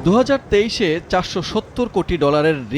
2023-এ $470 কোটি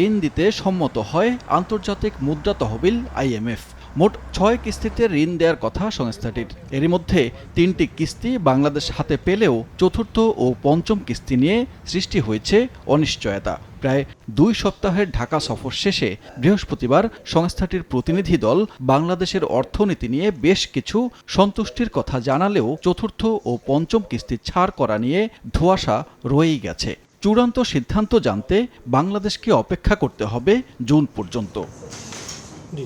ঋণ দিতে সম্মত হয় আন্তর্জাতিক মুদ্রা তহবিল IMF। মোট 6 কিস্তিতে ঋণ দেওয়ার কথা সংস্থাটির। এরই মধ্যে 3টি কিস্তি বাংলাদেশ হাতে পেলেও চতুর্থ ও পঞ্চম কিস্তি নিয়ে সৃষ্টি হয়েছে অনিশ্চয়তা। প্রায় 2 সপ্তাহের ঢাকা সফর শেষে বৃহস্পতিবার সংস্থাটির প্রতিনিধি দল বাংলাদেশের অর্থনীতি নিয়ে বেশ কিছু সন্তুষ্টির কথা জানালেও চতুর্থ ও পঞ্চম কিস্তি ছাড় করা নিয়ে ধোঁয়াশা রয়েই গেছে। চূড়ান্ত সিদ্ধান্ত জানতে বাংলাদেশকে অপেক্ষা করতে হবে জুন পর্যন্ত।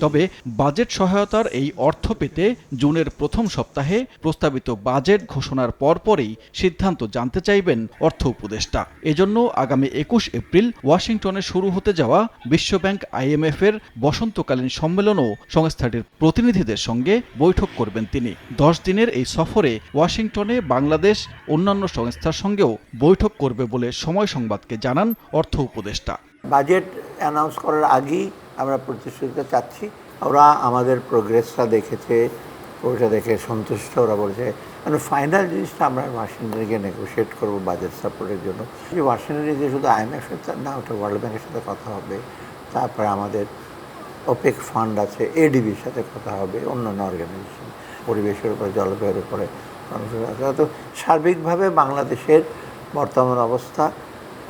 তবে বাজেট সহায়তার এই অর্থ পেতে জুনের প্রথম সপ্তাহে প্রস্তাবিত বাজেট ঘোষণার পরপরই সিদ্ধান্ত জানতে চাইবেন অর্থ উপদেষ্টা। এজন্য আগামী 21 এপ্রিল ওয়াশিংটনে শুরু হতে যাওয়া বিশ্বব্যাংক IMF-এর বসন্তকালীন সম্মেলনও সংস্থাটির প্রতিনিধিদের সঙ্গে বৈঠক করবেন তিনি। 10 দিনের এই সফরে ওয়াশিংটনে বাংলাদেশ অন্যান্য সংস্থার সঙ্গেও বৈঠক করবে বলে সময় সংবাদকে জানান অর্থ উপদেষ্টা। বাজেট অ্যানাউন্স করার আগেই আমরা প্রতিশ্রুতিটা চাচ্ছি। ওরা আমাদের প্রোগ্রেসটা দেখেছে, ওটা দেখে সন্তুষ্ট। ওরা বলছে মানে ফাইনাল জিনিসটা আমরা ওয়াশিংটনে গিয়ে নেগোশিয়েট করবো বাজেট সাপোর্টের জন্য। যে ওয়াশিংটনে যে শুধু IMF না, ওটা ওয়ার্ল্ড ব্যাংকের সাথে কথা হবে, তারপরে আমাদের OPEC ফান্ড আছে, ADB-র সাথে কথা হবে, অন্যান্য অর্গানাইজেশন, পরিবেশের উপরে, জলবায়ুর উপরে। তো সার্বিকভাবে বাংলাদেশের বর্তমান অবস্থা,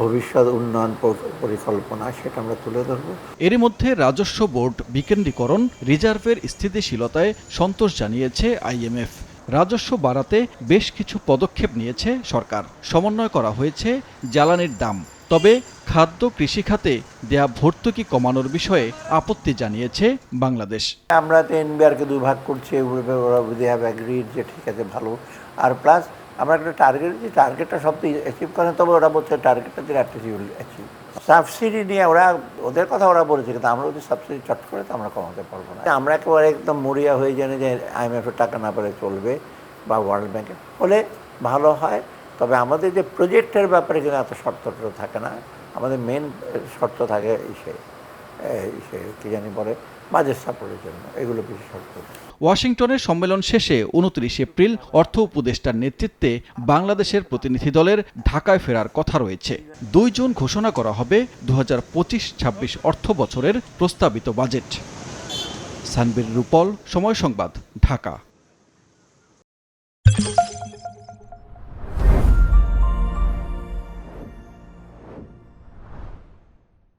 ভবিষ্যৎ উন্নয়ন পরিকল্পনা সেটা আমরা তুলে ধরব। এরই মধ্যে রাজস্ব বোর্ড বিকেন্দ্রীকরণ, রিজার্ভের স্থিতিশীলতায় সন্তোষ জানিয়েছে IMF। রাজস্ব বাড়াতে বেশ কিছু পদক্ষেপ নিয়েছে সরকার। সমন্বয় করা হয়েছে জ্বালানির দাম। তবে খাদ্য কৃষি খাতে দেয়া ভর্তুকি কমানোর বিষয়ে আপত্তি জানিয়েছে বাংলাদেশ। আমরা তো NBR-কে 2 ভাগ করছি, ওরা অ্যাগ্রিড যে ঠিক আছে ভালো। আর প্লাস আমরা একটা টার্গেটটা সব অ্যাচিভ করেন, তবে ওরা বলছে টার্গেটটা দিয়ে অ্যাচিভ। সাবসিডি নিয়ে ওদের কথা ওরা বলেছে, কিন্তু আমরা যদি সাবসিডি চট করে তো আমরা কমাতে পারবো না। আমরা একেবারে একদম মরিয়া হয়ে জানি যে IMF-এর টাকা না পেলে চলবে বা ওয়ার্ল্ড ব্যাংকের হলে ভালো হয়। তবে আমাদের যে প্রজেক্টের ব্যাপারে কিন্তু এত শর্তটা থাকে না। আমাদের মেন শর্ত থাকে কি জানি বলে বাজেট সাপোর্টের জন্য, এগুলো বেশি শর্ত। ওয়াশিংটনের সম্মেলন শেষে 29 এপ্রিল অর্থ উপদেষ্টার নেতৃত্বে বাংলাদেশের প্রতিনিধি দলের ঢাকায় ফেরার কথা রয়েছে। 2 জুন ঘোষণা করা হবে 2025-26 অর্থ বছরের প্রস্তাবিত বাজেট। সানবীর রূপল, সময় সংবাদ, ঢাকা।